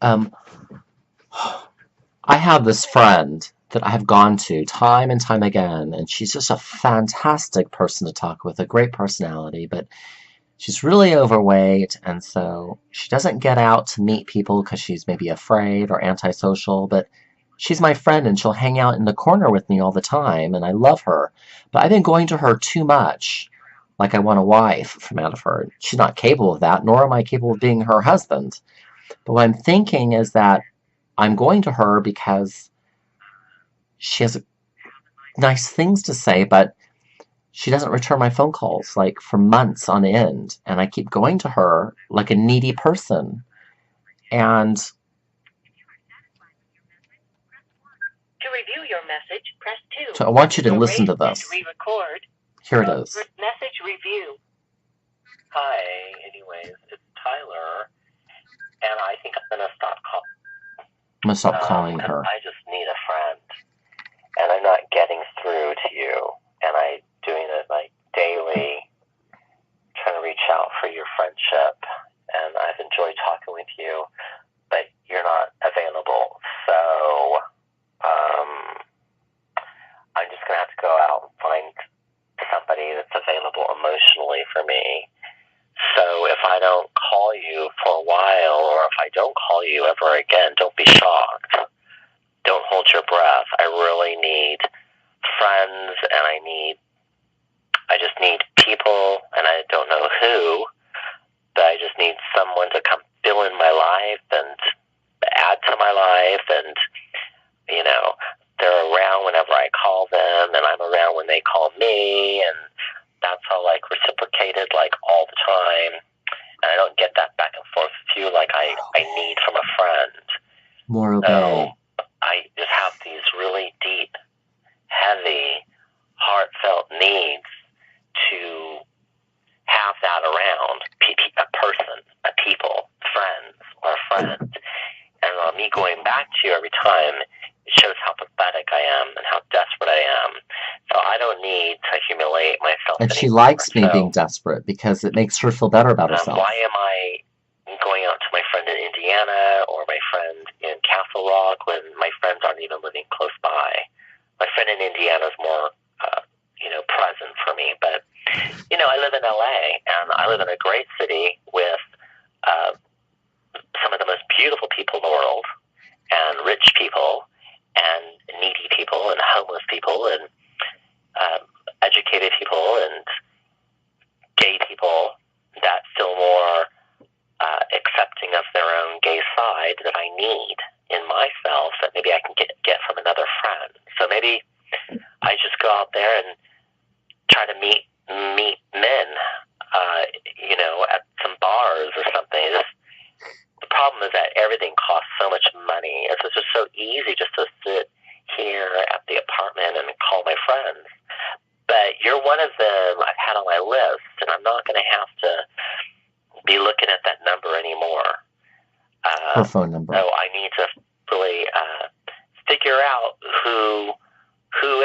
Um, I have this friend that I have gone to time and time again, and she's just a fantastic person to talk with, a great personality, but she's really overweight, and so she doesn't get out to meet people because she's maybe afraid or antisocial, but she's my friend and she'll hang out in the corner with me all the time, and I love her. But I've been going to her too much, like I want a wife from out of her. She's not capable of that, nor am I capable of being her husband. But what I'm thinking is that I'm going to her because she has nice things to say, but she doesn't return my phone calls like for months on end, and I keep going to her like a needy person. And To review your message, press 2. so I want you to To listen erase to and this. re-record, Here it is. message review. Hi, anyways, it's Tyler, and I think I'm gonna stop calling. I'm gonna stop calling her. I just need a friend, and I'm not getting through to you, and I'm doing it like daily, trying to reach out for your friendship, and I've enjoyed talking with you, but you're not available, so I'm just gonna have to go out and find somebody that's available emotionally for me. So if I don't call you for a while, or if I don't call you ever again, don't be shocked. Don't hold your breath. I really need friends, and I just need people, and I don't know who, but I just need someone to come fill in my life and add to my life, and, they're around whenever I call them, and I'm around when they call me, and that's all, like, reciprocated, like, all the time. And I don't get that back and forth with you like I need from a friend. More So obey. I just have these really deep, heavy, heartfelt needs to have that around a person, a people, friends, or a friend. And me going back to you every time, it shows how pathetic I am and how desperate I am. So I don't need to humiliate myself And she anymore. likes me being desperate because it makes her feel better about herself. Why am I going out to my friend in Indiana or my friend in Castle Rock when my friends aren't even living close by? My friend in Indiana is more, present for me. But, I live in LA, and I live in a great city with some of the most beautiful people in the world, and rich people, and needy people, and homeless people, and educated people, and gay people that feel more accepting of their own gay side that I need in myself that maybe I can get from another friend. So maybe I just go out there and try to meet men, at some bars or something. The problem is that everything costs so much money. It's just so easy just to sit here at the apartment and call my friends. But you're one of them I've had on my list, and I'm not going to have to be looking at that number anymore. Her phone number. So I need to really figure out who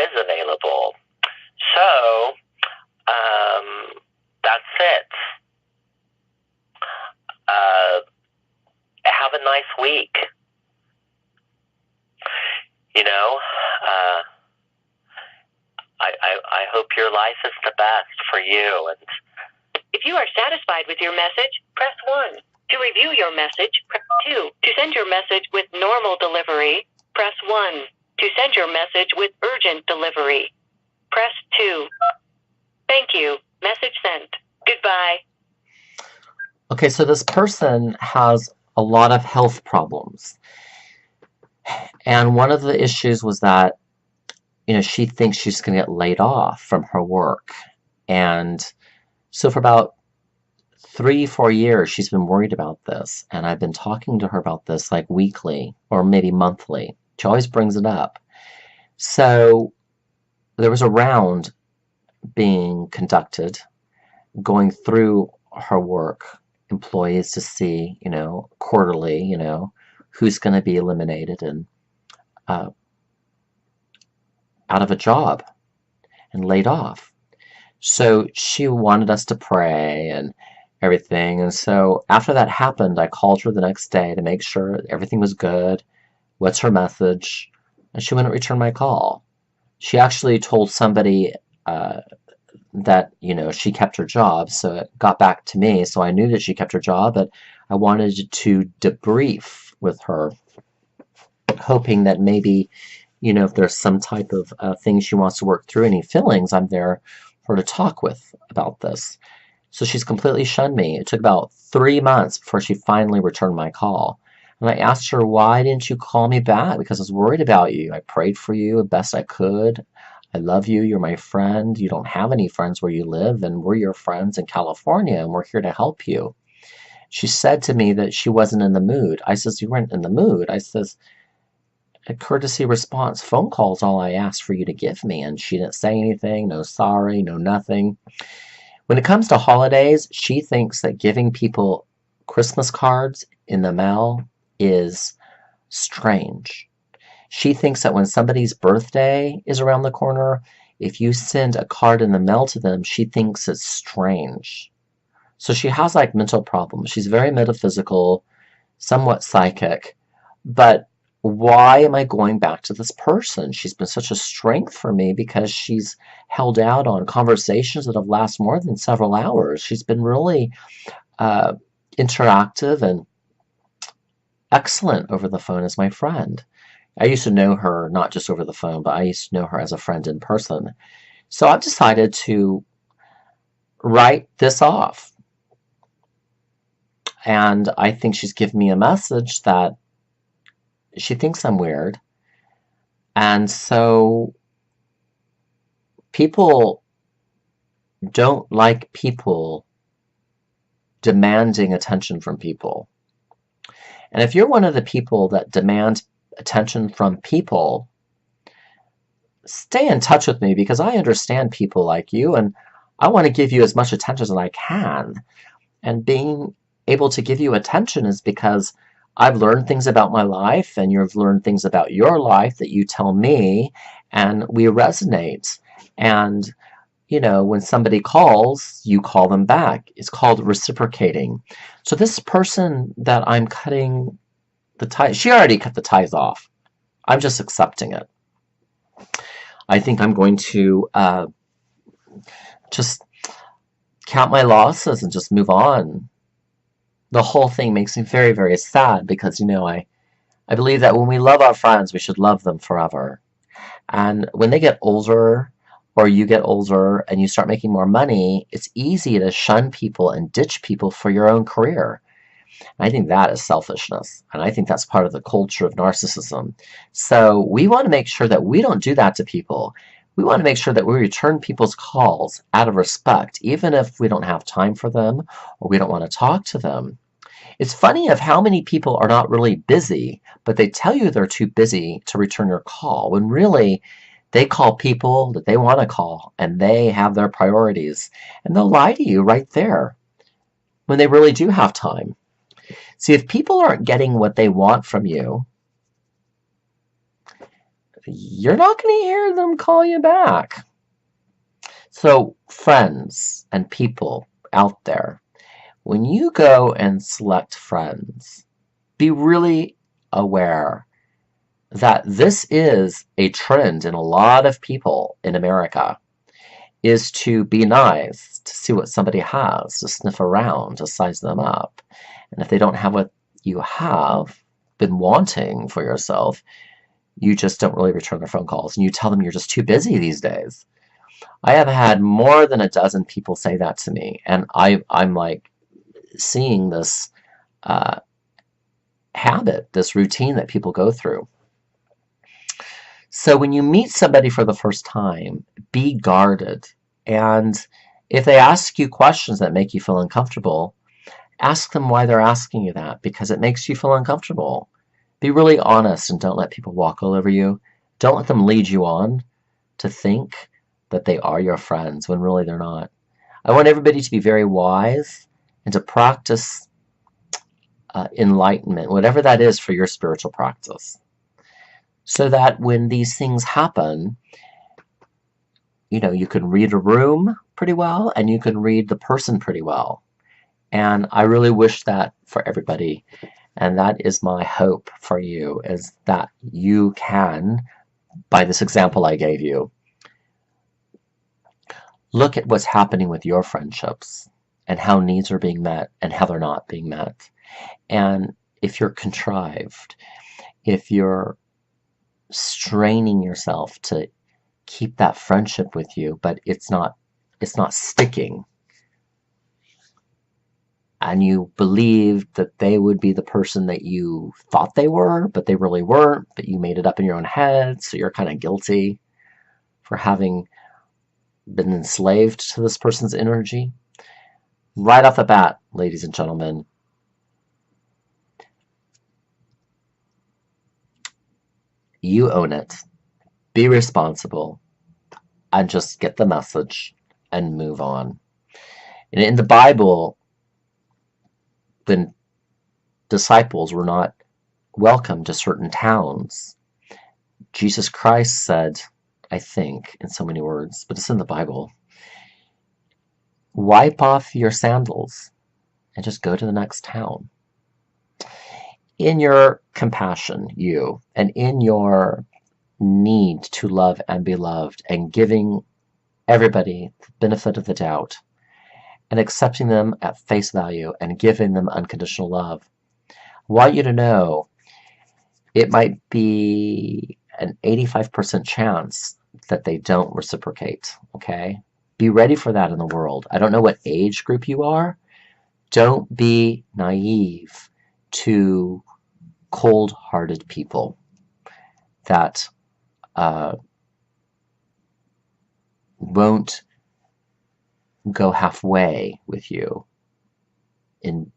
is available. So that's it. Have a nice week. I hope your life is the best for you. And If you are satisfied with your message, press 1. To review your message, press 2. To send your message with normal delivery, press 1. To send your message with urgent delivery, press 2. Thank you. Message sent. Goodbye. Okay, so this person has a lot of health problems. And one of the issues was that, she thinks she's going to get laid off from her work. And so for about 3-4 years, she's been worried about this. And I've been talking to her about this like weekly or maybe monthly. She always brings it up. So there was a round being conducted, going through her work employees to see, quarterly, who's going to be eliminated and out of a job and laid off. So she wanted us to pray and everything. And so after that happened, I called her the next day to make sure everything was good. What's her message? And she wouldn't return my call. She actually told somebody that, she kept her job, so it got back to me. So I knew that she kept her job, but I wanted to debrief with her, hoping that maybe, if there's some type of thing she wants to work through, any feelings, I'm there for her to talk with about this. So she's completely shunned me. It took about 3 months before she finally returned my call. And I asked her, why didn't you call me back? Because I was worried about you. I prayed for you the best I could. I love you. You're my friend. You don't have any friends where you live, and we're your friends in California, and we're here to help you. She said to me that she wasn't in the mood. I says, you weren't in the mood. I says, a courtesy response phone call is all I asked for you to give me. And she didn't say anything, no sorry, no nothing. When it comes to holidays, she thinks that giving people Christmas cards in the mail is strange. She thinks that when somebody's birthday is around the corner, if you send a card in the mail to them, she thinks it's strange. So she has like mental problems. She's very metaphysical, somewhat psychic, but why am I going back to this person? She's been such a strength for me because she's held out on conversations that have lasted more than several hours. She's been really interactive and excellent over the phone as my friend. I used to know her not just over the phone, but I used to know her as a friend in person. So I've decided to write this off. And I think she's given me a message that she thinks I'm weird. And so people don't like people demanding attention from people. And if you're one of the people that demand attention from people, stay in touch with me, because I understand people like you, and I want to give you as much attention as I can. And being able to give you attention is because I've learned things about my life, and you've learned things about your life that you tell me, and we resonate. And, when somebody calls, you call them back. It's called reciprocating. So this person that I'm cutting the ties, she already cut the ties off. I'm just accepting it. I think I'm going to just count my losses and just move on. The whole thing makes me very, very sad because, I believe that when we love our friends, we should love them forever. And when they get older, or you get older and you start making more money, it's easy to shun people and ditch people for your own career. I think that is selfishness, and I think that's part of the culture of narcissism. So we want to make sure that we don't do that to people. We want to make sure that we return people's calls out of respect, even if we don't have time for them or we don't want to talk to them. It's funny of how many people are not really busy, but they tell you they're too busy to return your call, when really they call people that they want to call, and they have their priorities, and they'll lie to you right there when they really do have time. See, if people aren't getting what they want from you, you're not going to hear them call you back. So, friends and people out there, when you go and select friends, be really aware that this is a trend in a lot of people in America, is to be nice, to see what somebody has, to sniff around, to size them up. And if they don't have what you have been wanting for yourself, you just don't really return their phone calls, and you tell them you're just too busy these days. I have had more than a dozen people say that to me, and I'm like seeing this habit, this routine that people go through. So when you meet somebody for the first time, be guarded. And if they ask you questions that make you feel uncomfortable, ask them why they're asking you that, because it makes you feel uncomfortable. Be really honest and don't let people walk all over you. Don't let them lead you on to think that they are your friends when really they're not. I want everybody to be very wise and to practice enlightenment, whatever that is for your spiritual practice, so that when these things happen, you can read a room pretty well, and you can read the person pretty well. And I really wish that for everybody. And that is my hope for you, is that you can, by this example I gave you, look at what's happening with your friendships and how needs are being met and how they're not being met. And if you're contrived, if you're straining yourself to keep that friendship with you, but it's not sticking, and you believed that they would be the person that you thought they were, but they really weren't, but you made it up in your own head, so you're kind of guilty for having been enslaved to this person's energy. Right off the bat, ladies and gentlemen, you own it. Be responsible and just get the message and move on. And in the Bible, the disciples were not welcome to certain towns. Jesus Christ said, I think, in so many words, but it's in the Bible, wipe off your sandals and just go to the next town. In your compassion, and in your need to love and be loved, and giving everybody the benefit of the doubt, and accepting them at face value, and giving them unconditional love, I want you to know it might be an 85% chance that they don't reciprocate, okay? Be ready for that in the world. I don't know what age group you are. Don't be naive to cold-hearted people that won't go halfway with you in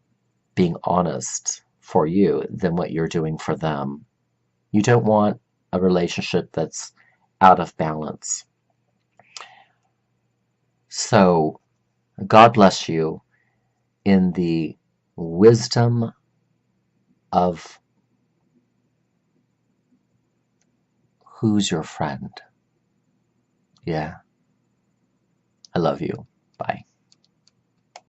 being honest for you than what you're doing for them. You don't want a relationship that's out of balance. So, God bless you in the wisdom of who's your friend. Yeah. I love you. Bye.